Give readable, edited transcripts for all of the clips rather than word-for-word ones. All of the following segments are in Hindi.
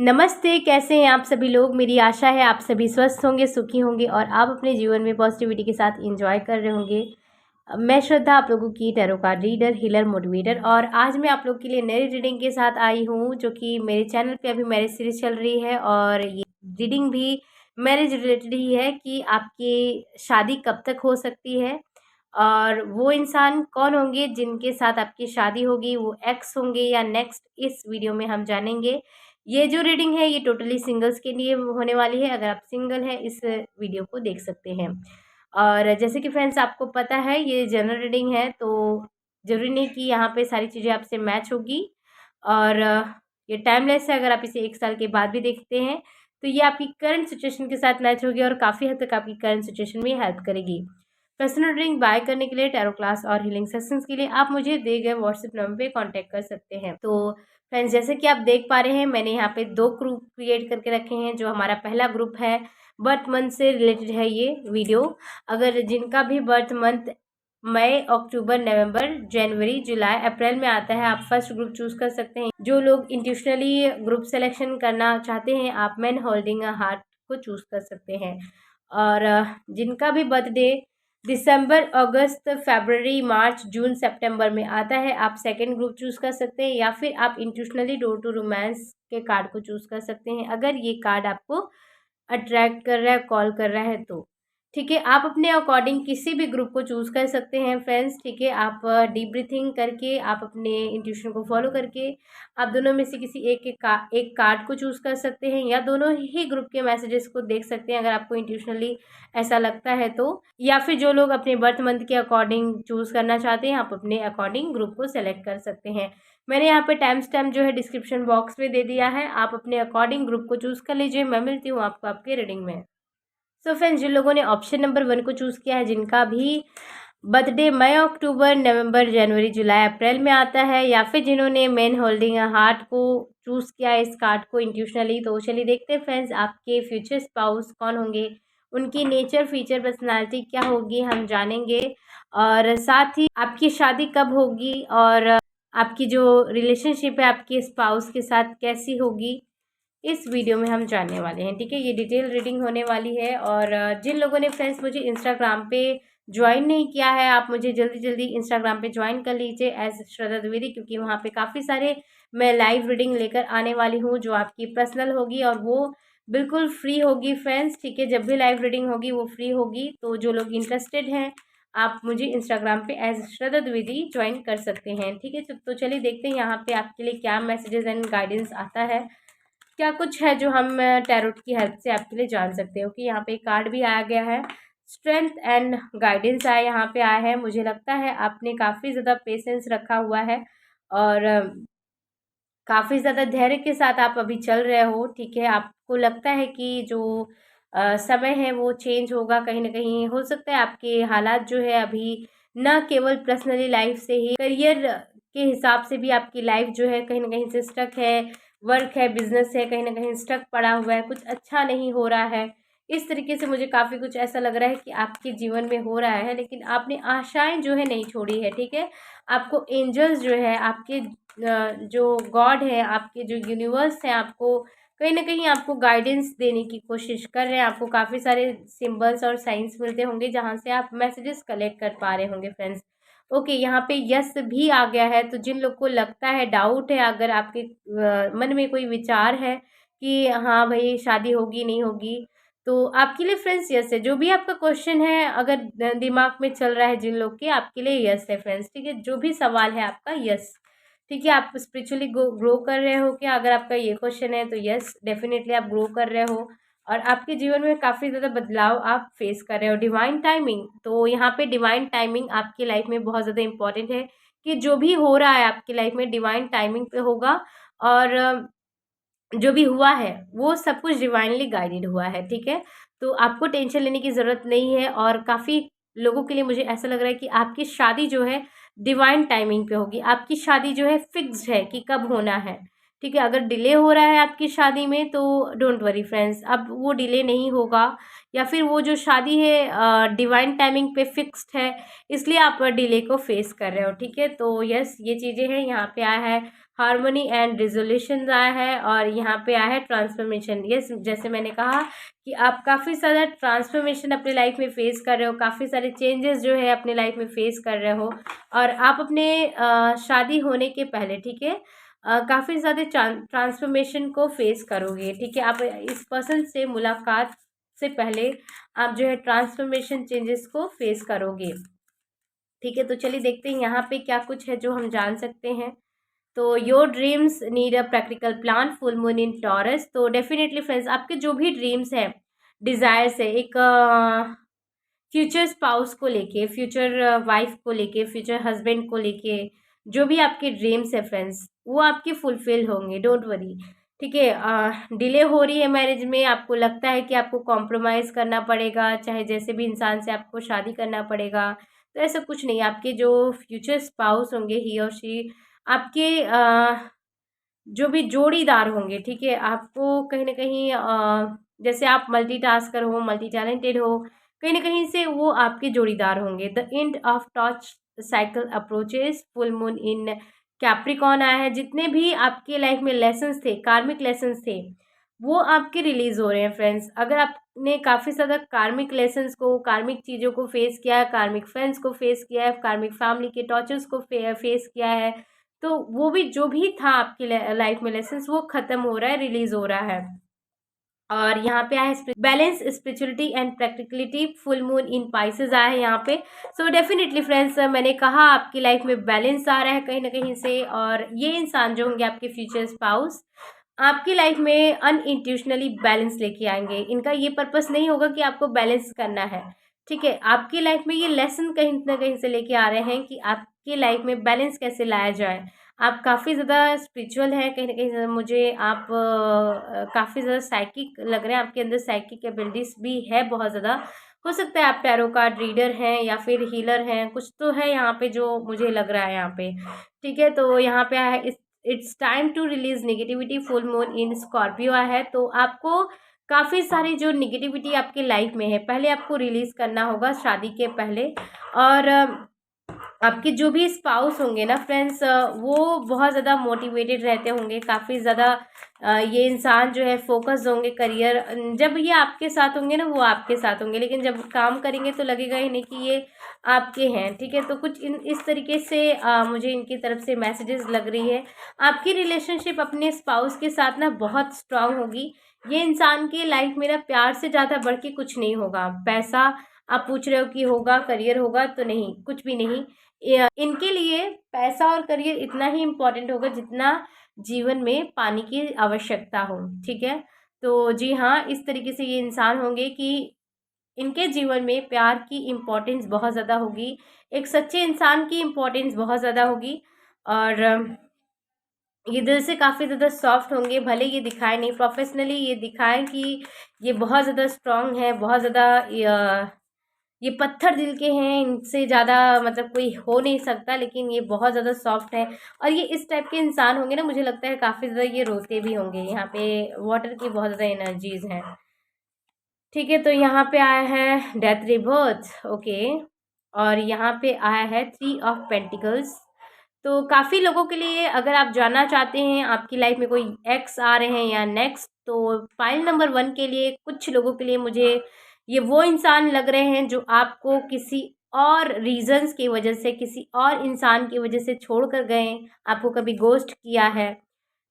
नमस्ते, कैसे हैं आप सभी लोग। मेरी आशा है आप सभी स्वस्थ होंगे, सुखी होंगे और आप अपने जीवन में पॉजिटिविटी के साथ एंजॉय कर रहे होंगे। मैं श्रद्धा, आप लोगों की tarot card reader, healer, motivator, और आज मैं आप लोग के लिए नई रीडिंग के साथ आई हूँ, जो कि मेरे चैनल पे अभी मैरिज सीरीज चल रही है। और ये रीडिंग भी मैरिज रिलेटेड ही है कि आपकी शादी कब तक हो सकती है और वो इंसान कौन होंगे जिनके साथ आपकी शादी होगी, वो एक्स होंगे या नेक्स्ट, इस वीडियो में हम जानेंगे। ये जो रीडिंग है ये टोटली सिंगल्स के लिए होने वाली है। अगर आप सिंगल हैं इस वीडियो को देख सकते हैं। और जैसे कि फ्रेंड्स आपको पता है ये जनरल रीडिंग है, तो ज़रूरी नहीं कि यहाँ पे सारी चीज़ें आपसे मैच होगी। और ये टाइमलेस है। अगर आप इसे 1 साल के बाद भी देखते हैं तो ये आपकी करंट सिचुएशन के साथ मैच होगी और काफ़ी हद तक आपकी करंट सिचुएशन में हेल्प करेगी। पर्सनल रीडिंग बाय करने के लिए, टैरो क्लास और हीलिंग सेशंस के लिए आप मुझे दिए गए व्हाट्सएप नंबर पे कांटेक्ट कर सकते हैं। तो फ्रेंड्स, जैसे कि आप देख पा रहे हैं मैंने यहाँ पे 2 ग्रुप क्रिएट करके रखे हैं। जो हमारा पहला ग्रुप है बर्थ मंथ से रिलेटेड है ये वीडियो। अगर जिनका भी बर्थ मंथ मई, अक्टूबर, नवंबर, जनवरी, जुलाई, अप्रैल में आता है, आप फर्स्ट ग्रुप चूज कर सकते हैं। जो लोग इंट्यूशनली ग्रुप सिलेक्शन करना चाहते हैं आप मैन होल्डिंग अ हार्ट को चूज कर सकते हैं। और जिनका भी बर्थडे दिसंबर, अगस्त, फरवरी, मार्च, जून, सितंबर में आता है, आप सेकंड ग्रुप चूज कर सकते हैं। या फिर आप इंट्यूशनली डोर टू रोमांस के कार्ड को चूज कर सकते हैं, अगर ये कार्ड आपको अट्रैक्ट कर रहा है, कॉल कर रहा है तो। ठीक है, आप अपने अकॉर्डिंग किसी भी ग्रुप को चूज़ कर सकते हैं फ्रेंड्स। ठीक है, आप डीप ब्रीथिंग करके, आप अपने इंट्यूशन को फॉलो करके आप दोनों में से किसी एक कार्ड को चूज़ कर सकते हैं, या दोनों ही ग्रुप के मैसेजेस को देख सकते हैं अगर आपको इंट्यूशनली ऐसा लगता है तो। या फिर जो लोग अपने बर्थ मंथ के अकॉर्डिंग चूज़ करना चाहते हैं, आप अपने अकॉर्डिंग ग्रुप को सेलेक्ट कर सकते हैं। मैंने यहाँ पे टाइम स्टैम्प जो है डिस्क्रिप्शन बॉक्स में दे दिया है, आप अपने अकॉर्डिंग ग्रुप को चूज़ कर लीजिए। मैं मिलती हूँ आपको आपके रीडिंग में। सो फ्रेंड्स, जिन लोगों ने ऑप्शन नंबर 1 को चूज़ किया है, जिनका भी बर्थडे मई, अक्टूबर, नवंबर, जनवरी, जुलाई, अप्रैल में आता है, या फिर जिन्होंने मैन होल्डिंग अ हार्ट को चूज़ किया है इस कार्ड को इंट्यूशनली, तो चलिए देखते हैं फ्रेंड्स आपके फ्यूचर स्पाउस कौन होंगे, उनकी नेचर, फीचर, पर्सनालिटी क्या होगी, हम जानेंगे। और साथ ही आपकी शादी कब होगी और आपकी जो रिलेशनशिप है आपके स्पाउस के साथ कैसी होगी, इस वीडियो में हम जानने वाले हैं। ठीक है, ये डिटेल रीडिंग होने वाली है। और जिन लोगों ने फ्रेंड्स मुझे इंस्टाग्राम पे ज्वाइन नहीं किया है, आप मुझे जल्दी जल्दी इंस्टाग्राम पे ज्वाइन कर लीजिए एज श्रद्धा द्विवेदी, क्योंकि वहाँ पे काफ़ी सारे मैं लाइव रीडिंग लेकर आने वाली हूँ जो आपकी पर्सनल होगी और वो बिल्कुल फ्री होगी फ्रेंड्स। ठीक है, जब भी लाइव रीडिंग होगी वो फ्री होगी। तो जो लोग इंटरेस्टेड हैं आप मुझे इंस्टाग्राम पे एज श्रद्धा द्विवेदी ज्वाइन कर सकते हैं। ठीक है, तो चलिए देखते हैं यहाँ पे आपके लिए क्या मैसेजेस एंड गाइडेंस आता है, क्या कुछ है जो हम टैरोट की हेल्प से आपके लिए जान सकते हो। कि यहाँ पे कार्ड भी आया गया है, स्ट्रेंथ एंड गाइडेंस आया यहाँ पे आया है। मुझे लगता है आपने काफ़ी ज़्यादा पेशेंस रखा हुआ है और काफ़ी ज़्यादा धैर्य के साथ आप अभी चल रहे हो। ठीक है, आपको लगता है कि जो समय है वो चेंज होगा, कहीं ना कहीं हो सकता है आपके हालात जो है अभी न केवल पर्सनली लाइफ से ही, करियर के हिसाब से भी आपकी लाइफ जो है कहीं ना कहीं से स्टक है। वर्क है, बिजनेस है, कहीं ना कहीं स्टक पड़ा हुआ है, कुछ अच्छा नहीं हो रहा है। इस तरीके से मुझे काफ़ी कुछ ऐसा लग रहा है कि आपके जीवन में हो रहा है, लेकिन आपने आशाएं जो है नहीं छोड़ी है। ठीक है, आपको एंजल्स जो है, आपके जो गॉड है, आपके जो यूनिवर्स है, आपको कहीं ना कहीं आपको गाइडेंस देने की कोशिश कर रहे हैं। आपको काफ़ी सारे सिंबल्स और साइंस मिलते होंगे जहाँ से आप मैसेजेस कलेक्ट कर पा रहे होंगे फ्रेंड्स। ओके, यहाँ पे यस भी आ गया है। तो जिन लोग को लगता है, डाउट है, अगर आपके मन में कोई विचार है कि हाँ भाई शादी होगी नहीं होगी, तो आपके लिए फ्रेंड्स यस है। जो भी आपका क्वेश्चन है अगर दिमाग में चल रहा है जिन लोग के, आपके लिए यस है फ्रेंड्स। ठीक है, जो भी सवाल है आपका यस। ठीक है, आप स्पिरिचुअली ग्रो कर रहे हो क्या, अगर आपका ये क्वेश्चन है तो यस, डेफिनेटली आप ग्रो कर रहे हो और आपके जीवन में काफ़ी ज़्यादा बदलाव आप फेस कर रहे हो। डिवाइन टाइमिंग, तो यहाँ पे डिवाइन टाइमिंग आपकी लाइफ में बहुत ज़्यादा इंपॉर्टेंट है कि जो भी हो रहा है आपकी लाइफ में डिवाइन टाइमिंग पे होगा। और जो भी हुआ है वो सब कुछ डिवाइनली गाइडेड हुआ है। ठीक है, तो आपको टेंशन लेने की ज़रूरत नहीं है। और काफ़ी लोगों के लिए मुझे ऐसा लग रहा है कि आपकी शादी जो है डिवाइन टाइमिंग पे होगी। आपकी शादी जो है फिक्स्ड है कि कब होना है। ठीक है, अगर डिले हो रहा है आपकी शादी में तो डोंट वरी फ्रेंड्स, अब वो डिले नहीं होगा। या फिर वो जो शादी है डिवाइन टाइमिंग पे फिक्स्ड है, इसलिए आप डिले को फेस कर रहे हो। ठीक है, तो यस, ये चीज़ें हैं। यहाँ पे आया है हार्मनी एंड रिजोल्यूशन आया है, और यहाँ पे आया है ट्रांसफॉर्मेशन। यस, जैसे मैंने कहा कि आप काफ़ी सारा ट्रांसफॉर्मेशन अपने लाइफ में फेस कर रहे हो, काफ़ी सारे चेंजेस जो है अपने लाइफ में फेस कर रहे हो, और आप अपने शादी होने के पहले, ठीक है, काफ़ी ज़्यादा ट्रांसफॉर्मेशन को फेस करोगे, ठीक है। आप इस पर्सन से मुलाकात से पहले आप जो है ट्रांसफॉर्मेशन चेंजेस को फेस करोगे, ठीक है। तो चलिए देखते हैं यहाँ पे क्या कुछ है जो हम जान सकते हैं। तो your dreams need a practical plan, full moon in taurus. तो डेफिनेटली फ्रेंड्स, आपके जो भी ड्रीम्स हैं, डिज़ायर्स है, एक फ्यूचर स्पाउस को लेके, फ्यूचर वाइफ को लेके, फ्यूचर हस्बैंड को लेके, जो भी आपके ड्रीम्स है फ्रेंड्स, वो आपके फुलफिल होंगे, डोंट वरी, ठीक है। डिले हो रही है मैरिज में, आपको लगता है कि आपको कॉम्प्रोमाइज़ करना पड़ेगा, चाहे जैसे भी इंसान से आपको शादी करना पड़ेगा, तो ऐसा कुछ नहीं। आपके जो फ्यूचर स्पाउस होंगे, ही और शी, आपके जो भी जोड़ीदार होंगे, ठीक है, आपको कहीं ना कहीं जैसे आप मल्टीटास्कर हो, मल्टी टैलेंटेड हो, कहीं ना कहीं से वो आपके जोड़ीदार होंगे। The end of torch cycle approaches, full moon in Capricorn आया है। जितने भी आपके लाइफ में लेसन्स थे, कार्मिक लेसन्स थे, वो आपके रिलीज हो रहे हैं फ्रेंड्स। अगर आपने काफ़ी ज़्यादा कार्मिक लेसन्स को, कार्मिक चीज़ों को फेस किया है, कार्मिक फ्रेंड्स को फेस किया है, कार्मिक फैमिली के टॉर्चर्स को फेस किया है, तो वो भी जो भी था आपकी लाइफ में लेसन्स, वो ख़त्म हो रहा है, रिलीज हो रहा है। और यहाँ पे आया balance, spirituality and practicality, full moon in Pisces आया है यहाँ पे। सो डेफिनेटली फ्रेंड्स, मैंने कहा आपकी लाइफ में बैलेंस आ रहा है कहीं ना कहीं से, और ये इंसान जो होंगे आपके फ्यूचर स्पाउस, आपकी लाइफ में अनइंटेंशनली बैलेंस लेके आएंगे। इनका ये पर्पस नहीं होगा कि आपको बैलेंस करना है, ठीक है। आपकी लाइफ में ये लेसन कहीं ना कहीं से लेके आ रहे हैं कि आपकी लाइफ में बैलेंस कैसे लाया जाए। आप काफ़ी ज़्यादा स्पिरिचुअल हैं कहीं ना कहीं, मुझे आप काफ़ी ज़्यादा साइकिक लग रहे हैं, आपके अंदर साइकिक एबिलिटीज़ भी है बहुत ज़्यादा। हो सकता है आप टैरो कार्ड रीडर हैं या फिर हीलर हैं, कुछ तो है यहाँ पे जो मुझे लग रहा है यहाँ पे, ठीक है। तो यहाँ पे आया है it's time to release negativity, full moon in Scorpio आया है। तो आपको काफ़ी सारी जो निगेटिविटी आपकी लाइफ में है, पहले आपको रिलीज़ करना होगा शादी के पहले। और आपके जो भी स्पाउस होंगे ना फ्रेंड्स, वो बहुत ज़्यादा मोटिवेटेड रहते होंगे, काफ़ी ज़्यादा ये इंसान जो है फोकस होंगे करियर। जब ये आपके साथ होंगे ना, वो आपके साथ होंगे, लेकिन जब काम करेंगे तो लगेगा ही नहीं कि ये आपके हैं, ठीक है। तो कुछ इस तरीके से मुझे इनकी तरफ से मैसेजेस लग रही है। आपकी रिलेशनशिप अपने स्पाउस के साथ ना बहुत स्ट्रांग होगी। ये इंसान की लाइफ में ना प्यार से ज़्यादा बढ़ के कुछ नहीं होगा। पैसा आप पूछ रहे हो कि होगा, करियर होगा, तो नहीं, कुछ भी नहीं। इनके लिए पैसा और करियर इतना ही इम्पोर्टेंट होगा जितना जीवन में पानी की आवश्यकता हो, ठीक है। तो जी हाँ, इस तरीके से ये इंसान होंगे कि इनके जीवन में प्यार की इम्पोर्टेंस बहुत ज़्यादा होगी, एक सच्चे इंसान की इम्पोर्टेंस बहुत ज़्यादा होगी। और ये दिल से काफ़ी ज़्यादा सॉफ्ट होंगे, भले ये दिखाए नहीं, प्रोफेशनली ये दिखाएं कि ये बहुत ज़्यादा स्ट्रांग है, बहुत ज़्यादा ये पत्थर दिल के हैं, इनसे ज़्यादा मतलब कोई हो नहीं सकता, लेकिन ये बहुत ज़्यादा सॉफ्ट है। और ये इस टाइप के इंसान होंगे ना, मुझे लगता है काफ़ी ज़्यादा ये रोते भी होंगे। यहाँ पे वाटर की बहुत ज़्यादा एनर्जीज हैं, ठीक है। तो यहाँ पे आया है डेथ रिबर्थ, ओके। और यहाँ पे आया है 3 ऑफ पेंटिकल्स। तो काफ़ी लोगों के लिए, अगर आप जानना चाहते हैं आपकी लाइफ में कोई एक्स आ रहे हैं या नेक्स्ट, तो फाइल नंबर 1 के लिए कुछ लोगों के लिए मुझे ये वो इंसान लग रहे हैं जो आपको किसी और रीजंस की वजह से, किसी और इंसान की वजह से छोड़ कर गए, आपको कभी गोस्ट किया है,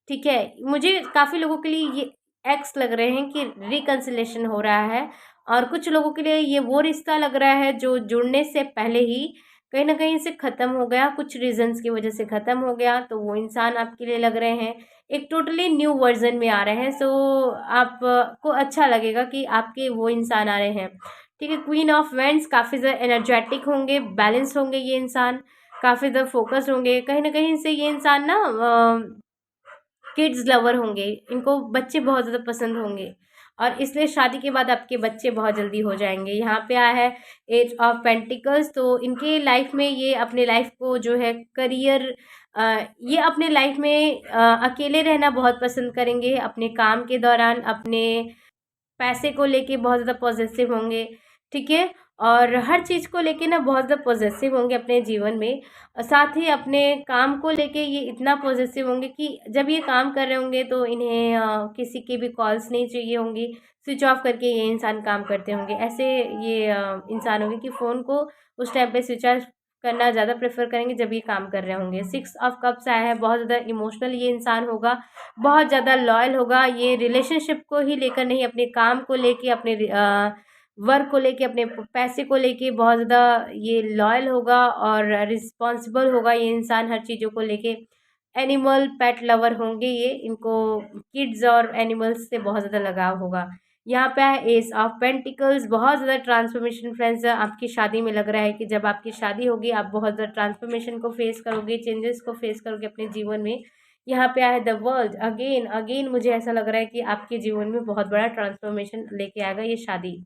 ठीक है। मुझे काफ़ी लोगों के लिए ये एक्स लग रहे हैं कि रिकन्सिलेशन हो रहा है, और कुछ लोगों के लिए ये वो रिश्ता लग रहा है जो जुड़ने से पहले ही कहीं ना कहीं से ख़त्म हो गया, कुछ रीजंस की वजह से ख़त्म हो गया। तो वो इंसान आपके लिए लग रहे हैं एक टोटली न्यू वर्जन में आ रहे हैं। सो आपको अच्छा लगेगा कि आपके वो इंसान आ रहे हैं, ठीक है। क्वीन ऑफ वेंट्स, काफ़ी ज़्यादा एनर्जेटिक होंगे, बैलेंस होंगे ये इंसान, काफ़ी ज़्यादा फोकस होंगे। कहीं ना कहीं से ये इंसान ना किड्स लवर होंगे, इनको बच्चे बहुत ज़्यादा पसंद होंगे, और इसलिए शादी के बाद आपके बच्चे बहुत जल्दी हो जाएंगे। यहाँ पे आया है एज ऑफ पेंटिकल्स। तो इनके लाइफ में ये अपने लाइफ को जो है करियर, ये अपने लाइफ में अकेले रहना बहुत पसंद करेंगे अपने काम के दौरान, अपने पैसे को लेके बहुत ज़्यादा पॉजिटिव होंगे, ठीक है। और हर चीज़ को लेके ना बहुत ज़्यादा पॉजेसिव होंगे अपने जीवन में। और साथ ही अपने काम को लेके ये इतना पॉजेसिव होंगे कि जब ये काम कर रहे होंगे तो इन्हें किसी की भी कॉल्स नहीं चाहिए होंगी, स्विच ऑफ करके ये इंसान काम करते होंगे। ऐसे ये इंसान होंगे कि फ़ोन को उस टाइम पे स्विच ऑफ करना ज़्यादा प्रेफर करेंगे जब ये काम कर रहे होंगे। 6 ऑफ कप्स आया है, बहुत ज़्यादा इमोशनल ये इंसान होगा, बहुत ज़्यादा लॉयल होगा। ये रिलेशनशिप को ही लेकर नहीं, अपने काम को लेके, अपने वर्क को लेके, अपने पैसे को लेके बहुत ज़्यादा ये लॉयल होगा और रिस्पॉन्सिबल होगा ये इंसान हर चीज़ों को लेके। एनिमल पेट लवर होंगे ये, इनको किड्स और एनिमल्स से बहुत ज़्यादा लगाव होगा। यहाँ पे है एस ऑफ पेंटिकल्स, बहुत ज़्यादा ट्रांसफॉर्मेशन फ्रेंड्स आपकी शादी में लग रहा है कि जब आपकी शादी होगी आप बहुत ज़्यादा ट्रांसफॉर्मेशन को फेस करोगे, चेंजेस को फेस करोगे अपने जीवन में। यहाँ पे आया है द वर्ल्ड, अगेन अगेन मुझे ऐसा लग रहा है कि आपके जीवन में बहुत बड़ा ट्रांसफॉर्मेशन लेके आएगा ये शादी।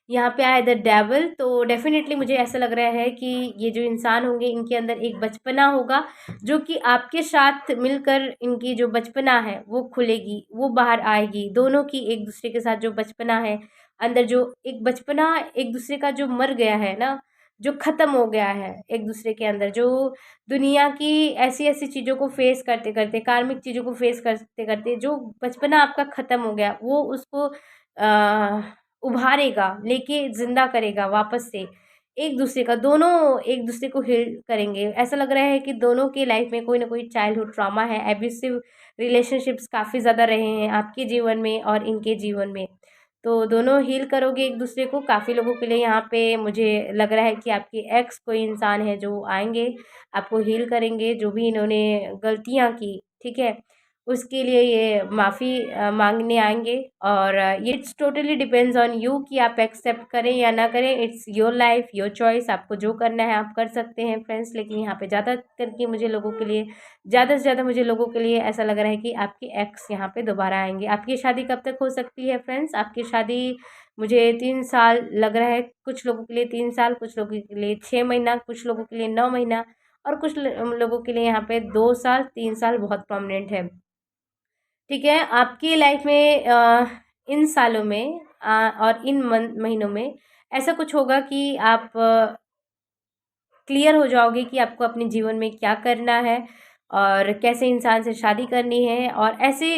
यहाँ पे आया है द डेविल, तो डेफ़िनेटली मुझे ऐसा लग रहा है कि ये जो इंसान होंगे इनके अंदर एक बचपना होगा, जो कि आपके साथ मिलकर इनकी जो बचपना है वो खुलेगी, वो बाहर आएगी। दोनों की एक-दूसरे के साथ जो बचपना है, अंदर जो एक बचपना एक-दूसरे का जो मर गया है ना, जो ख़त्म हो गया है एक-दूसरे के अंदर, जो दुनिया की ऐसी-ऐसी चीज़ों को फ़ेस करते-करते, कार्मिक चीज़ों को फ़ेस करते-करते जो बचपना आपका ख़त्म हो गया, वो उसको उभारेगा, लेके ज़िंदा करेगा वापस से। एक-दूसरे का, दोनों एक-दूसरे को हील करेंगे। ऐसा लग रहा है कि दोनों के लाइफ़ में कोई ना कोई चाइल्डहुड ट्रॉमा है, एब्यूसिव रिलेशनशिप्स काफ़ी ज़्यादा रहे हैं आपके जीवन में और इनके जीवन में। तो दोनों हील करोगे एक-दूसरे को। काफ़ी लोगों के लिए यहाँ पे मुझे लग रहा है कि आपके एक्स कोई इंसान है जो आएँगे, आपको हील करेंगे, जो भी इन्होंने गलतियाँ की, ठीक है? उसके लिए ये माफ़ी माँगने आएँगे। और ये it's totally depends on you कि आप एक्सेप्ट करें या ना करें। It's your life, your choice, आपको जो करना है आप कर सकते हैं फ्रेंड्स। लेकिन यहाँ पे ज़्यादा करके मुझे लोगों के लिए, ज़्यादा से ज़्यादा मुझे लोगों के लिए ऐसा लग रहा है कि आपके एक्स यहाँ पे दोबारा आएँगे। आपकी शादी कब तक हो सकती है फ्रेंड्स? आपकी शादी मुझे 3 साल लग रहा है, कुछ लोगों के लिए 3 साल, कुछ लोगों के लिए 6 महीना, कुछ लोगों के लिए 9 महीना और कुछ लोगों के लिए यहाँ पे 2 साल, 3 साल बहुत प्रोमिनेंट है। ठीक है, आपकी लाइफ में इन सालों में और इन महीनों में ऐसा कुछ होगा कि आप क्लियर हो जाओगे कि आपको अपने जीवन में क्या करना है और कैसे इंसान से शादी करनी है। और ऐसे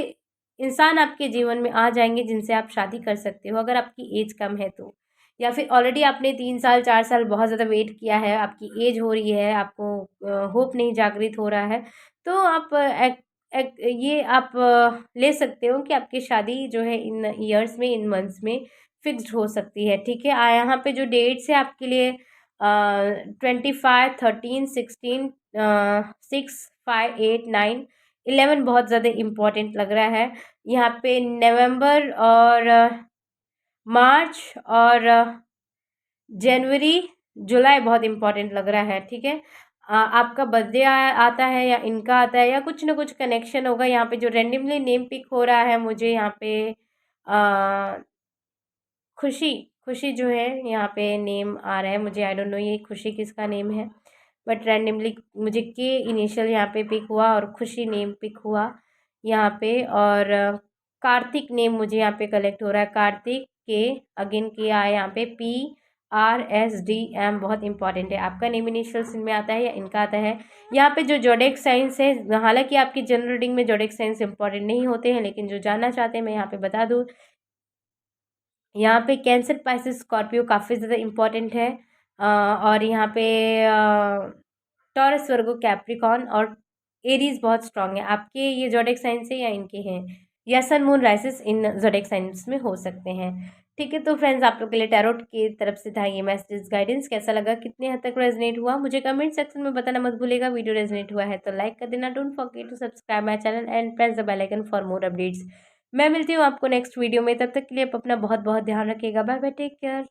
इंसान आपके जीवन में आ जाएंगे जिनसे आप शादी कर सकते हो, अगर आपकी एज कम है तो। या फिर ऑलरेडी आपने 3 साल 4 साल बहुत ज़्यादा वेट किया है, आपकी एज हो रही है, आपको होप नहीं जागृत हो रहा है, तो आप ये आप ले सकते हो कि आपकी शादी जो है इन ईयर्स में, इन मंथ्स में फिक्स्ड हो सकती है। ठीक है, यहाँ पे जो डेट्स है आपके लिए 25, 13, 16, 6, 5, 8, 9, 11 बहुत ज़्यादा इम्पोर्टेंट लग रहा है। यहाँ पे नवंबर और मार्च और जनवरी, जुलाई बहुत इम्पोर्टेंट लग रहा है। ठीक है, आपका बर्थडे आता है या इनका आता है या कुछ ना कुछ कनेक्शन होगा। यहाँ पे जो रैंडमली नेम पिक हो रहा है मुझे यहाँ पे खुशी, खुशी जो है यहाँ पे नेम आ रहा है मुझे, आई डोंट नो ये खुशी किसका नेम है, बट रैंडमली मुझे के इनिशियल यहाँ पे पिक हुआ और खुशी नेम पिक हुआ यहाँ पे। और कार्तिक नेम मुझे यहाँ पे कलेक्ट हो रहा है, कार्तिक के, अगेन के आया यहाँ पे, PRSDM बहुत इंपॉर्टेंट है। आपका नेम इनिशियल्स इनमें आता है या इनका आता है। यहाँ पे जो जोडिएक साइंस है, हालांकि आपकी जनरल रीडिंग में जोडिएक साइंस इंपॉर्टेंट नहीं होते हैं, लेकिन जो जानना चाहते हैं मैं यहाँ पे बता दूँ। यहाँ पे कैंसर, पाइसेस, स्कॉर्पियो काफ़ी ज़्यादा इम्पॉर्टेंट है। और यहाँ पे टॉरस, वर्गो, कैप्रिकॉर्न और एरीज बहुत स्ट्रांग है। आपके ये ज़ोडिएक साइन से या इनके हैं, या सन मून राइसेस इन ज़ोडिएक साइंस में हो सकते हैं। ठीक है, तो फ्रेंड्स आप लोग के लिए टैरोट की तरफ से था ये मैसेज गाइडेंस। कैसा लगा, कितने हद तक रेजनेट हुआ, मुझे कमेंट सेक्शन में बताना मत भूलिएगा। वीडियो रेजनेट हुआ है तो लाइक कर देना, don't forget to subscribe my channel and press the bell icon for more updates. मैं मिलती हूँ आपको नेक्स्ट वीडियो में, तब तक के लिए आप अपना बहुत बहुत ध्यान रखिएगा। Bye bye, take care.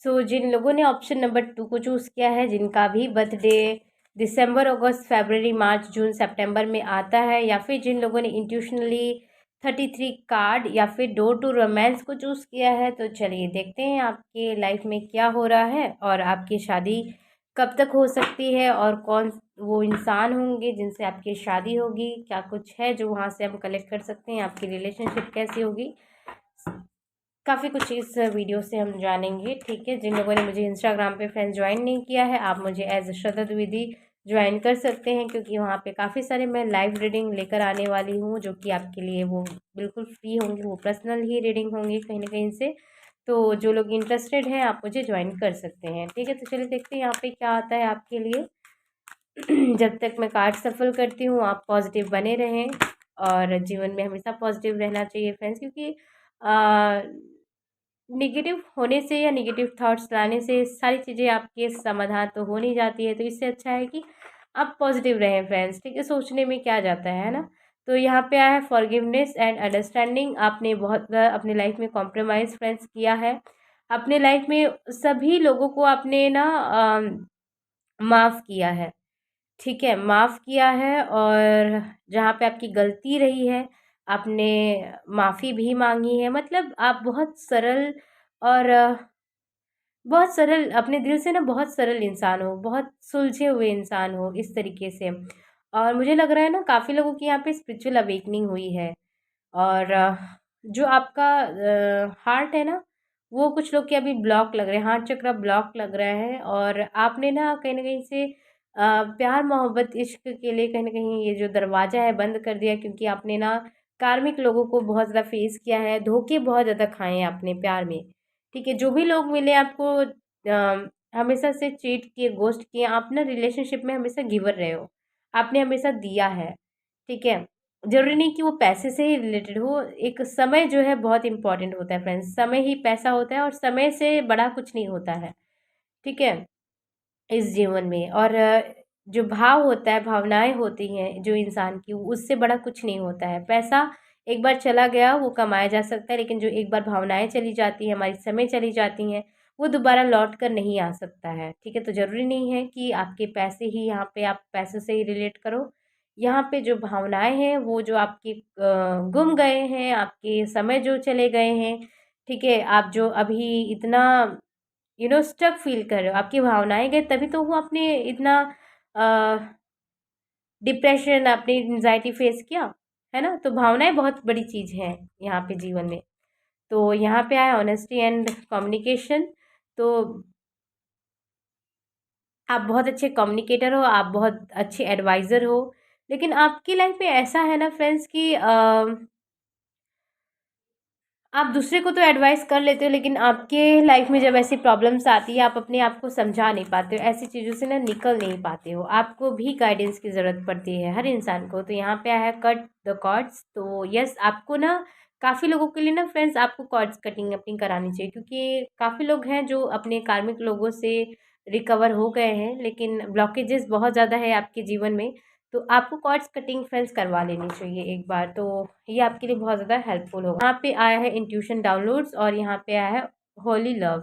So जिन लोगों ने ऑप्शन नंबर 2 को चूज़ किया है, जिनका भी बर्थडे दिसंबर, अगस्त, फरवरी, मार्च, जून, सितंबर में आता है, या फिर जिन लोगों ने इंट्यूशनली 33 कार्ड या फिर डोर टू रोमांस को चूज़ किया है, तो चलिए देखते हैं आपके लाइफ में क्या हो रहा है और आपकी शादी कब तक हो सकती है और कौन वो इंसान होंगे जिनसे आपकी शादी होगी। क्या कुछ है जो वहाँ से हम कलेक्ट कर सकते हैं, आपकी रिलेशनशिप कैसी होगी। काफ़ी कुछ इस वीडियो से हम जानेंगे। ठीक है, जिन लोगों ने मुझे इंस्टाग्राम पे फ्रेंड्स ज्वाइन नहीं किया है, आप मुझे एज श्रद्धा द्विवेदी ज्वाइन कर सकते हैं, क्योंकि वहाँ पे काफ़ी सारे मैं लाइव रीडिंग लेकर आने वाली हूँ, जो कि आपके लिए वो बिल्कुल फ्री होंगी, वो पर्सनल ही रीडिंग होंगी कहीं ना कहीं से। तो जो लोग इंटरेस्टेड हैं आप मुझे ज्वाइन कर सकते हैं। ठीक है, तो चलिए देखते हैं यहाँ पे क्या आता है आपके लिए। जब तक मैं कार्ड सफल करती हूँ, आप पॉजिटिव बने रहें, और जीवन में हमेशा पॉजिटिव रहना चाहिए फ्रेंड्स, क्योंकि नेगेटिव होने से या नेगेटिव थॉट्स लाने से सारी चीज़ें आपके समाधान तो हो नहीं जाती है। तो इससे अच्छा है कि आप पॉजिटिव रहें फ्रेंड्स। ठीक है, सोचने में क्या जाता है ना। तो यहाँ पे आया है फॉरगिवनेस एंड अंडरस्टैंडिंग। आपने बहुत अपने लाइफ में कॉम्प्रोमाइज़ फ्रेंड्स किया है। अपने लाइफ में सभी लोगों को आपने ना माफ़ किया है। ठीक है, माफ़ किया है, और जहाँ पे आपकी गलती रही है, आपने माफ़ी भी माँगी है। मतलब आप बहुत सरल और बहुत सरल, अपने दिल से ना बहुत सरल इंसान हो, बहुत सुलझे हुए इंसान हो इस तरीके से। और मुझे लग रहा है ना काफ़ी लोगों की यहाँ पे स्पिरिचुअल अवेकनिंग हुई है। और जो आपका हार्ट है ना, वो कुछ लोग के अभी ब्लॉक लग रहे हैं, हार्ट चक्र ब्लॉक लग रहा है, और आपने ना कहीं न कहीं से प्यार मोहब्बत इश्क के लिए कहीं न कहीं ये जो दरवाज़ा है बंद कर दिया, क्योंकि आपने ना कार्मिक लोगों को बहुत ज़्यादा फेस किया है, धोखे बहुत ज़्यादा खाए हैं आपने प्यार में। ठीक है, जो भी लोग मिले आपको हमेशा से चीट किए, घोस्ट किए, आप ना रिलेशनशिप में हमेशा गिवर रहे हो, आपने हमेशा दिया है। ठीक है, ज़रूरी नहीं कि वो पैसे से ही रिलेटेड हो। एक समय जो है बहुत इम्पोर्टेंट होता है फ्रेंड्स, समय ही पैसा होता है, और समय से बड़ा कुछ नहीं होता है। ठीक है, इस जीवन में। और जो भाव होता है, भावनाएँ होती हैं जो इंसान की, उससे बड़ा कुछ नहीं होता है। पैसा एक बार चला गया वो कमाया जा सकता है, लेकिन जो एक बार भावनाएँ चली जाती हैं, हमारी समय चली जाती हैं, वो दोबारा लौट कर नहीं आ सकता है। ठीक है, तो ज़रूरी नहीं है कि आपके पैसे ही यहाँ पे आप पैसों से ही रिलेट करो। यहाँ पे जो भावनाएँ हैं वो जो आपके गुम गए हैं, आपके समय जो चले गए हैं, ठीक है, आप जो अभी इतना स्टक फ़ील कर रहे हो, आपकी भावनाएँ गई तभी तो वो आपने इतना अ, डिप्रेशन, आपने एंग्ज़ायटी फ़ेस किया, है ना? तो भावनाएँ बहुत बड़ी चीज़ हैं यहाँ पे जीवन में। तो यहाँ पे आया ऑनेस्टी एंड कम्युनिकेशन। तो आप बहुत अच्छे कम्युनिकेटर हो, आप बहुत अच्छे एडवाइज़र हो, लेकिन आपकी लाइफ़ में ऐसा है ना फ्रेंड्स कि आप दूसरे को तो एडवाइस कर लेते हो, लेकिन आपके लाइफ में जब ऐसी प्रॉब्लम्स आती है, आप अपने आप को समझा नहीं पाते हो, ऐसी चीज़ों से ना निकल नहीं पाते हो, आपको भी गाइडेंस की ज़रूरत पड़ती है हर इंसान को। तो यहाँ पे आया है कट द कॉर्ड्स। तो यस, आपको ना काफ़ी लोगों के लिए ना फ्रेंड्स आपको कॉर्ड्स कटिंग अपनी करानी चाहिए, क्योंकि काफ़ी लोग हैं जो अपने कार्मिक लोगों से रिकवर हो गए हैं, लेकिन ब्लॉकेजेस बहुत ज़्यादा है आपके जीवन में। तो आपको कॉर्ड्स कटिंग फ्रेंड्स करवा लेनी चाहिए एक बार, तो ये आपके लिए बहुत ज़्यादा हेल्पफुल होगा। यहाँ पे आया है इंट्यूशन डाउनलोड्स, और यहाँ पे आया है होली लव।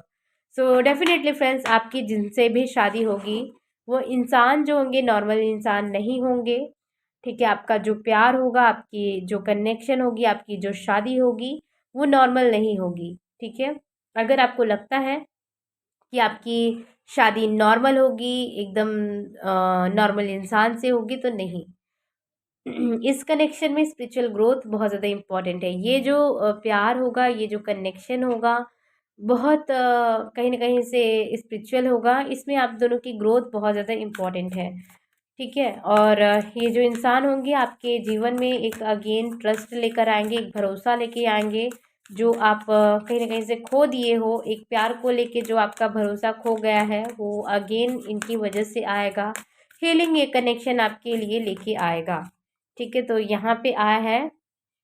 सो डेफिनेटली फ्रेंड्स, आपकी जिनसे भी शादी होगी, वो इंसान जो होंगे नॉर्मल इंसान नहीं होंगे। ठीक है, आपका जो प्यार होगा, आपकी जो कनेक्शन होगी, आपकी जो शादी होगी, वो नॉर्मल नहीं होगी। ठीक है, अगर आपको लगता है कि आपकी शादी नॉर्मल होगी, एकदम नॉर्मल इंसान से होगी, तो नहीं। इस कनेक्शन में स्पिरिचुअल ग्रोथ बहुत ज़्यादा इम्पॉर्टेंट है। ये जो प्यार होगा, ये जो कनेक्शन होगा, बहुत कहीं न कहीं से स्पिरिचुअल होगा। इसमें आप दोनों की ग्रोथ बहुत ज़्यादा इम्पॉर्टेंट है। ठीक है? और ये जो इंसान होंगे आपके जीवन में एक अगेन ट्रस्ट लेकर आएँगे, एक भरोसा लेके आएँगे, जो आप कहीं न कहीं से खो दिए हो। एक प्यार को लेके जो आपका भरोसा खो गया है, वो अगेन इनकी वजह से आएगा। हीलिंग ये कनेक्शन आपके लिए लेके आएगा। ठीक है, तो यहाँ पे आया है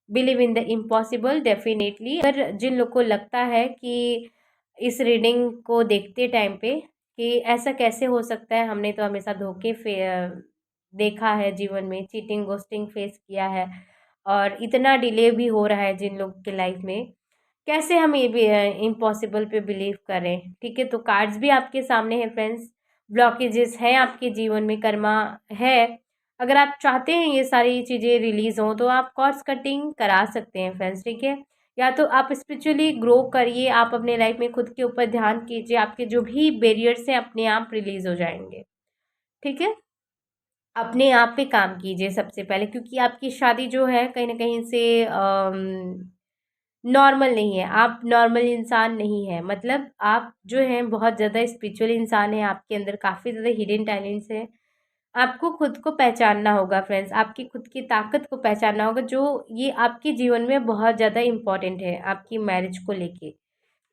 believe in the impossible. Definitely अगर जिन लोग को लगता है कि इस रीडिंग को देखते टाइम पे कि ऐसा कैसे हो सकता है, हमने तो हमेशा धोखे देखा है जीवन में, चीटिंग घोस्टिंग फेस किया है, और इतना डिले भी हो रहा है जिन लोग के लाइफ में, कैसे हम ये भी इम्पॉसिबल पे बिलीव करें। ठीक है, तो कार्ड्स भी आपके सामने हैं फ्रेंड्स, ब्लॉकेजेस हैं आपके जीवन में, कर्मा है। अगर आप चाहते हैं ये सारी चीज़ें रिलीज़ हों, तो आप कॉर्ड्स कटिंग करा सकते हैं फ्रेंड्स। ठीक है, या तो आप स्पिरिचुअली ग्रो करिए, आप अपने लाइफ में खुद के ऊपर ध्यान कीजिए, आपके जो भी बैरियर्स हैं अपने आप रिलीज़ हो जाएंगे। ठीक है, अपने आप पे काम कीजिए सबसे पहले, क्योंकि आपकी शादी जो है कहीं न कहीं से नॉर्मल नहीं है, आप नॉर्मल इंसान नहीं है, मतलब आप जो हैं बहुत ज़्यादा स्पिरिचुअल इंसान हैं, आपके अंदर काफ़ी ज़्यादा हिडन टैलेंट्स हैं। आपको खुद को पहचानना होगा फ्रेंड्स, आपकी खुद की ताकत को पहचानना होगा, जो ये आपके जीवन में बहुत ज़्यादा इम्पोर्टेंट है आपकी मैरिज को लेके।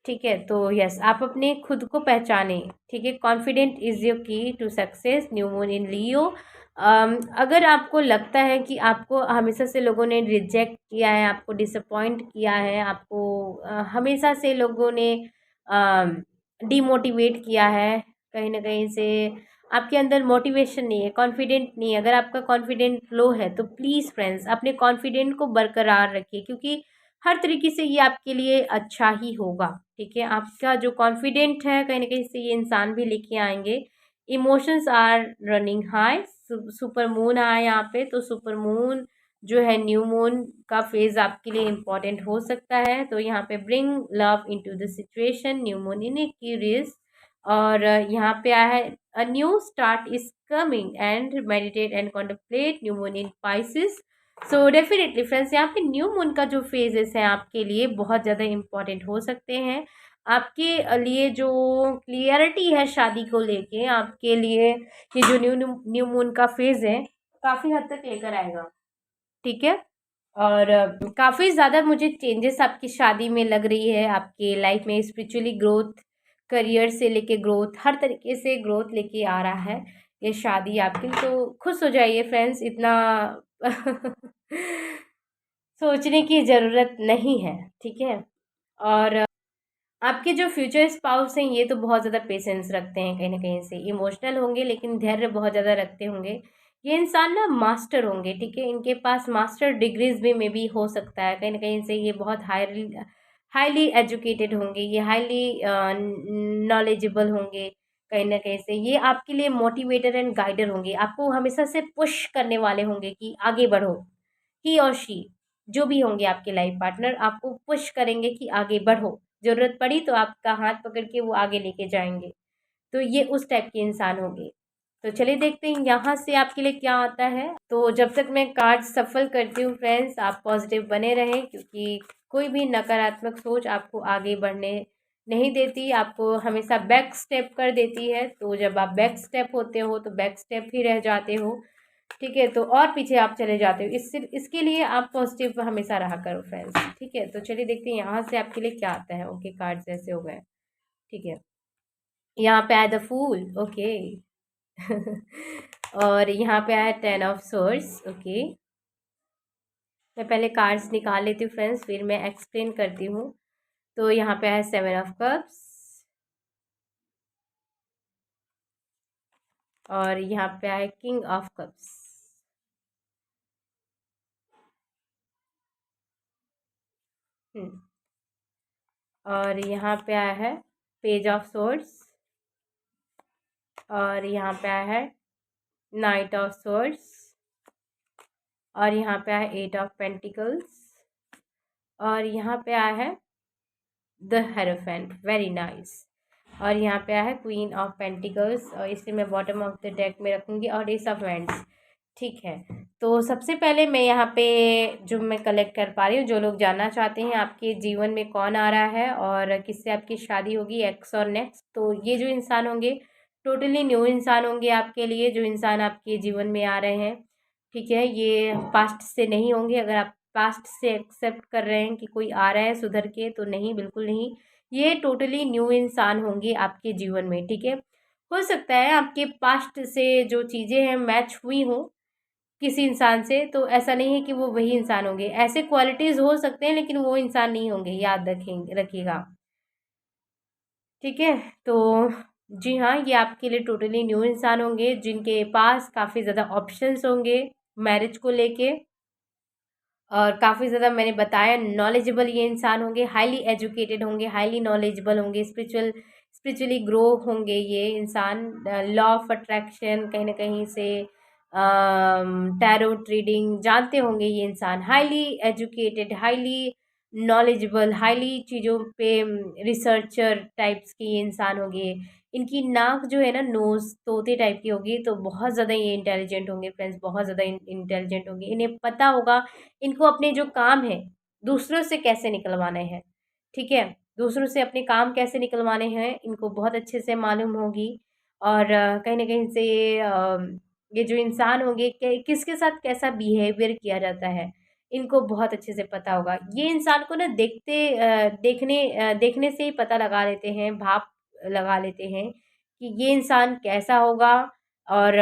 ठीक है, तो यस, आप अपने खुद को पहचानें। ठीक है, confident is your key to success, new moon in Leo. अगर आपको लगता है कि आपको हमेशा से लोगों ने रिजेक्ट किया है, आपको डिसअपॉइंट किया है, आपको हमेशा से लोगों ने डिमोटिवेट किया है, कहीं ना कहीं से आपके अंदर मोटिवेशन नहीं है, कॉन्फिडेंट नहीं है, अगर आपका कॉन्फिडेंट लो है, तो प्लीज़ फ्रेंड्स अपने कॉन्फिडेंट को बरकरार रखिए, क्योंकि हर तरीके से ये आपके लिए अच्छा ही होगा। ठीक है, आपका जो कॉन्फिडेंट है कहीं ना कहीं से ये इंसान भी लेके आएंगे। Emotions are running high, super moon आया यहाँ पे, तो सुपर मून जो है न्यू मून का फेज आपके लिए इम्पोर्टेंट हो सकता है। तो यहाँ पे bring love into the situation, new moon in Aquarius. और यहाँ पे आया है a new start is coming and meditate and contemplate, new moon in Pisces. So definitely friends, यहाँ पे न्यू मून का जो फेजेस हैं आपके लिए बहुत ज़्यादा इम्पोर्टेंट हो सकते हैं। आपके लिए जो क्लियरिटी है शादी को लेके, आपके लिए ये जो न्यू न्यू मून का फेज है काफ़ी हद तक लेकर आएगा। ठीक है, और काफ़ी ज़्यादा मुझे चेंजेस आपकी शादी में लग रही है, आपके लाइफ में स्पिरिचुअली ग्रोथ, करियर से लेके ग्रोथ, हर तरीके से ग्रोथ लेके आ रहा है ये शादी आपकी। तो खुश हो जाइए फ्रेंड्स, इतना सोचने की ज़रूरत नहीं है। ठीक है, और आपके जो फ्यूचर स्पाउस हैं ये तो बहुत ज़्यादा पेशेंस रखते हैं, कहीं ना कहीं से इमोशनल होंगे लेकिन धैर्य बहुत ज़्यादा रखते होंगे। ये इंसान ना मास्टर होंगे, ठीक है, इनके पास मास्टर डिग्रीज भी मे बी हो सकता है, कहीं ना कहीं से ये बहुत हाईली हाईली एजुकेटेड होंगे, ये हाईली नॉलेजेबल होंगे। कहीं ना कहीं से ये आपके लिए मोटिवेटर एंड गाइडर होंगे, आपको हमेशा से पुश करने वाले होंगे कि आगे बढ़ो। ही और शी जो भी होंगे आपके लाइफ पार्टनर, आपको पुश करेंगे कि आगे बढ़ो, ज़रूरत पड़ी तो आपका हाथ पकड़ के वो आगे लेके जाएंगे। तो ये उस टाइप के इंसान होंगे। तो चलिए देखते हैं यहाँ से आपके लिए क्या आता है। तो जब तक मैं कार्ड सफल करती हूँ फ्रेंड्स, आप पॉजिटिव बने रहें, क्योंकि कोई भी नकारात्मक सोच आपको आगे बढ़ने नहीं देती, आपको हमेशा बैक स्टेप कर देती है। तो जब आप बैक स्टेप होते हो तो बैक स्टेप ही रह जाते हो। ठीक है, तो और पीछे आप चले जाते हो, इसके लिए आप पॉजिटिव हमेशा रहा करो फ्रेंड्स। ठीक है, तो चलिए देखते हैं यहाँ से आपके लिए क्या आता है। ओके, कार्ड्स ऐसे हो गए। ठीक है, यहाँ पे आया द फूल। ओके और यहाँ पे आया 10 ऑफ सोर्स। ओके, मैं पहले कार्ड्स निकाल लेती हूँ फ्रेंड्स, फिर मैं एक्सप्लेन करती हूँ। तो यहाँ पे आया 7 ऑफ कप्स, और यहाँ पे आया किंग ऑफ कप्स। और यहाँ पे आया है पेज ऑफ सोर्स, और यहाँ पे आया है नाइट ऑफ सोर्स, और यहाँ पे आया 8 ऑफ पेंटिकल्स, और यहाँ पे आया है द हेरोफेंट, वेरी नाइस। और यहाँ पे आया है क्वीन ऑफ पेंटिकल्स, और इसे मैं बॉटम ऑफ द डेक में रखूँगी, और एस ऑफ वैंड्स। ठीक है, तो सबसे पहले मैं यहाँ पे जो मैं कलेक्ट कर पा रही हूँ, जो लोग जानना चाहते हैं आपके जीवन में कौन आ रहा है और किससे आपकी शादी होगी, एक्स और नेक्स्ट, तो ये जो इंसान होंगे टोटली न्यू इंसान होंगे आपके लिए, जो इंसान आपके जीवन में आ रहे हैं। ठीक है, ये पास्ट से नहीं होंगे, अगर आप पास्ट से एक्सेप्ट कर रहे हैं कि कोई आ रहा है सुधर के, तो नहीं, बिल्कुल नहीं, ये टोटली न्यू इंसान होंगे आपके जीवन में। ठीक है, हो सकता है आपके पास्ट से जो चीज़ें हैं मैच हुई हों किसी इंसान से, तो ऐसा नहीं है कि वो वही इंसान होंगे, ऐसे क्वालिटीज़ हो सकते हैं लेकिन वो इंसान नहीं होंगे, याद रखिएगा। ठीक है, तो जी हाँ, ये आपके लिए टोटली न्यू इंसान होंगे, जिनके पास काफ़ी ज़्यादा ऑप्शंस होंगे मैरिज को लेके, और काफ़ी ज़्यादा मैंने बताया नॉलेजेबल ये इंसान होंगे, हाईली एजुकेटेड होंगे, हाईली नॉलेजेबल होंगे, स्पिरिचुअली ग्रो होंगे ये इंसान। लॉ ऑफ अट्रैक्शन कहीं ना कहीं से, टैरोट रीडिंग जानते होंगे ये इंसान, highly educated, highly knowledgeable, highly चीज़ों पे रिसर्चर टाइप्स के ये इंसान होंगे। इनकी नाक जो है ना, नोज़ तोते टाइप की होगी, तो बहुत ज़्यादा ये इंटेलिजेंट होंगे फ्रेंड्स, बहुत ज़्यादा इंटेलिजेंट होंगे, इन्हें पता होगा इनको अपने जो काम है दूसरों से कैसे निकलवाने हैं, ठीक है? दूसरों से अपने काम कैसे निकलवाने हैं, इनको बहुत अच्छे से मालूम होगी। और कहीं न कहीं से ये जो इंसान होंगे किसके साथ कैसा बिहेवियर किया जाता है, इनको बहुत अच्छे से पता होगा। ये इंसान को ना देखने से ही पता लगा लेते हैं, भाप लगा लेते हैं कि ये इंसान कैसा होगा। और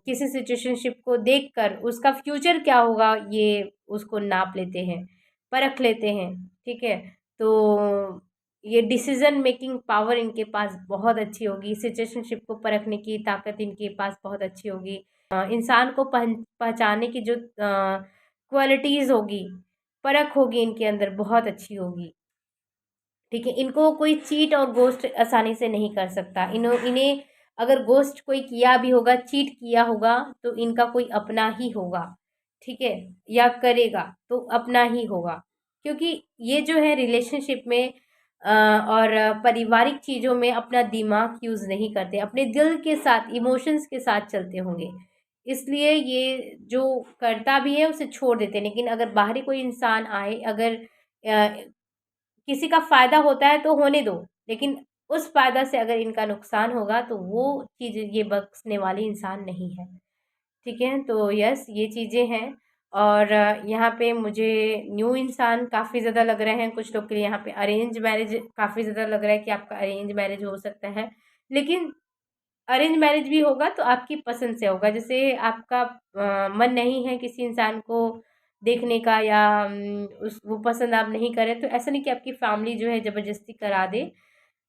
किसी सिचुएशनशिप को देखकर उसका फ्यूचर क्या होगा, ये उसको नाप लेते हैं, परख लेते हैं, ठीक है? तो ये डिसीज़न मेकिंग पावर इनके पास बहुत अच्छी होगी, सिचुएशनशिप को परखने की ताकत इनके पास बहुत अच्छी होगी। इंसान को पहचानने की जो क्वालिटीज़ होगी, परख होगी इनके अंदर बहुत अच्छी होगी, ठीक है? इनको कोई चीट और घोस्ट आसानी से नहीं कर सकता। इन्हें अगर घोस्ट कोई किया भी होगा, चीट किया होगा, तो इनका कोई अपना ही होगा, ठीक है? या करेगा तो अपना ही होगा। क्योंकि ये जो है रिलेशनशिप में और पारिवारिक चीज़ों में अपना दिमाग यूज़ नहीं करते, अपने दिल के साथ, इमोशंस के साथ चलते होंगे। इसलिए ये जो करता भी है उसे छोड़ देते हैं। लेकिन अगर बाहरी कोई इंसान आए, अगर किसी का फ़ायदा होता है तो होने दो, लेकिन उस फ़ायदा से अगर इनका नुकसान होगा तो वो चीज़ ये बख्शने वाली इंसान नहीं है, ठीक है? तो यस, ये चीज़ें हैं। और यहाँ पे मुझे न्यू इंसान काफ़ी ज़्यादा लग रहे हैं। कुछ लोग के लिए यहाँ पे अरेंज मैरिज काफ़ी ज़्यादा लग रहा है कि आपका अरेंज मैरिज हो सकता है। लेकिन अरेंज मैरिज भी होगा तो आपकी पसंद से होगा। जैसे आपका मन नहीं है किसी इंसान को देखने का, या उस वो पसंद आप नहीं करें, तो ऐसा नहीं कि आपकी फैमिली जो है ज़बरदस्ती करा दे,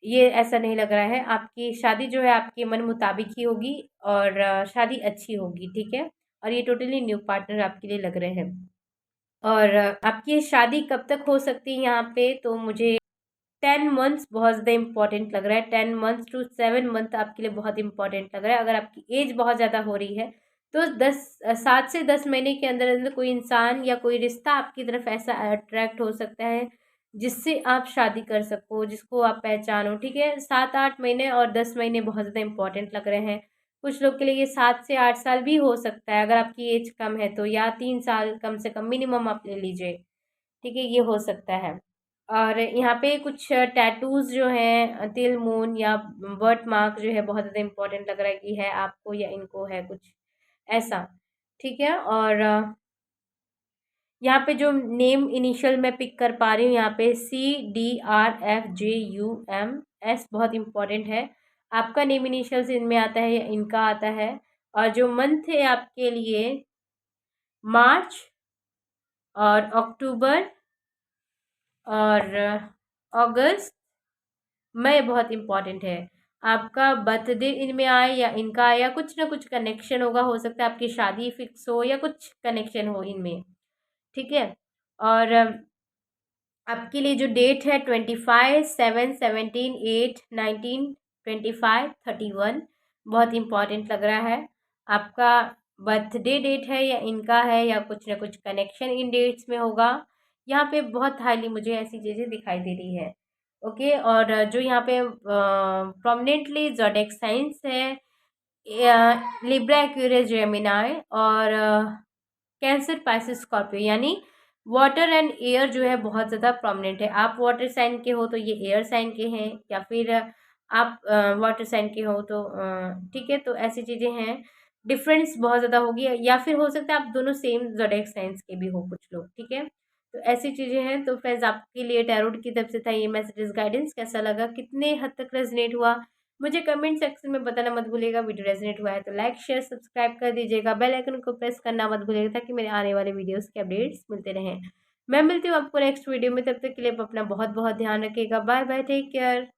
ये ऐसा नहीं लग रहा है। आपकी शादी जो है आपके मन मुताबिक ही होगी, और शादी अच्छी होगी, ठीक है? और ये टोटली न्यू पार्टनर आपके लिए लग रहे हैं। और आपकी शादी कब तक हो सकती है यहाँ पे, तो मुझे 10 मंथ्स बहुत ज़्यादा इम्पोर्टेंट लग रहा है। 10 मंथ्स टू 7 मंथ आपके लिए बहुत इम्पोर्टेंट लग रहा है। अगर आपकी एज बहुत ज़्यादा हो रही है तो 7 से 10 महीने के अंदर अंदर कोई इंसान या कोई रिश्ता आपकी तरफ ऐसा अट्रैक्ट हो सकता है जिससे आप शादी कर सको, जिसको आप पहचानो, ठीक है? 7-8 महीने और 10 महीने बहुत ज़्यादा इम्पोर्टेंट लग रहे हैं। कुछ लोग के लिए ये 7 से 8 साल भी हो सकता है, अगर आपकी एज कम है तो, या 3 साल कम से कम मिनिमम आप ले लीजिए, ठीक है? ये हो सकता है। और यहाँ पे कुछ टैटूज़ जो हैं, तिल, मून या बर्थ मार्क जो है बहुत ज़्यादा इम्पोर्टेंट लग रहा है कि है आपको या इनको है कुछ ऐसा, ठीक है? और यहाँ पे जो नेम इनिशियल मैं पिक कर पा रही हूँ, यहाँ पे CDRFJUMS बहुत इम्पोर्टेंट है। आपका नेम इनिशियल्स इनमें आता है या इनका आता है। और जो मंथ है आपके लिए मार्च और अक्टूबर और अगस्त, मई बहुत इम्पोर्टेंट है। आपका बर्थडे इनमें आए या इनका आए, या कुछ ना कुछ कनेक्शन होगा, हो सकता है आपकी शादी फिक्स हो या कुछ कनेक्शन हो इनमें, ठीक है? और आपके लिए जो डेट है 25, 7, 17, 8, 19, 25, 31 बहुत इम्पॉर्टेंट लग रहा है। आपका बर्थडे डेट है या इनका है, या कुछ ना कुछ कनेक्शन इन डेट्स में होगा। यहाँ पे बहुत हाईली मुझे ऐसी चीज़ें दिखाई दे रही है, ओके? और जो यहाँ पे प्रोमिनेंटली ज़ोडिएक साइंस है, लिब्रा, एक्वेरियस, जेमिनी और कैंसर, पाइसेस, स्कॉर्पियो, यानी वाटर एंड एयर जो है बहुत ज़्यादा प्रोमिनेंट है। आप वाटर साइन के हो तो ये एयर साइन के हैं, या फिर आप वाटर साइन के हो तो ठीक है? तो ऐसी चीज़ें हैं, डिफरेंस बहुत ज़्यादा होगी, या फिर हो सकता है आप दोनों सेम ज़ोडिएक साइंस के भी हो कुछ लोग, ठीक है? तो ऐसी चीज़ें हैं। तो फ्रेंड्स, आपके लिए टैरोट की तरफ से था ये मैसेजेस, गाइडेंस। कैसा लगा, कितने हद तक रेजोनेट हुआ, मुझे कमेंट सेक्शन में बताना मत भूलिएगा। वीडियो रेजोनेट हुआ है तो लाइक, शेयर, सब्सक्राइब कर दीजिएगा। बेल आइकन को प्रेस करना मत भूलिएगा ताकि मेरे आने वाले वीडियोस के अपडेट्स मिलते रहें। मैं मिलती हूँ आपको नेक्स्ट वीडियो में, तब तक के लिए आप अपना बहुत बहुत ध्यान रखिएगा। Bye bye, take care.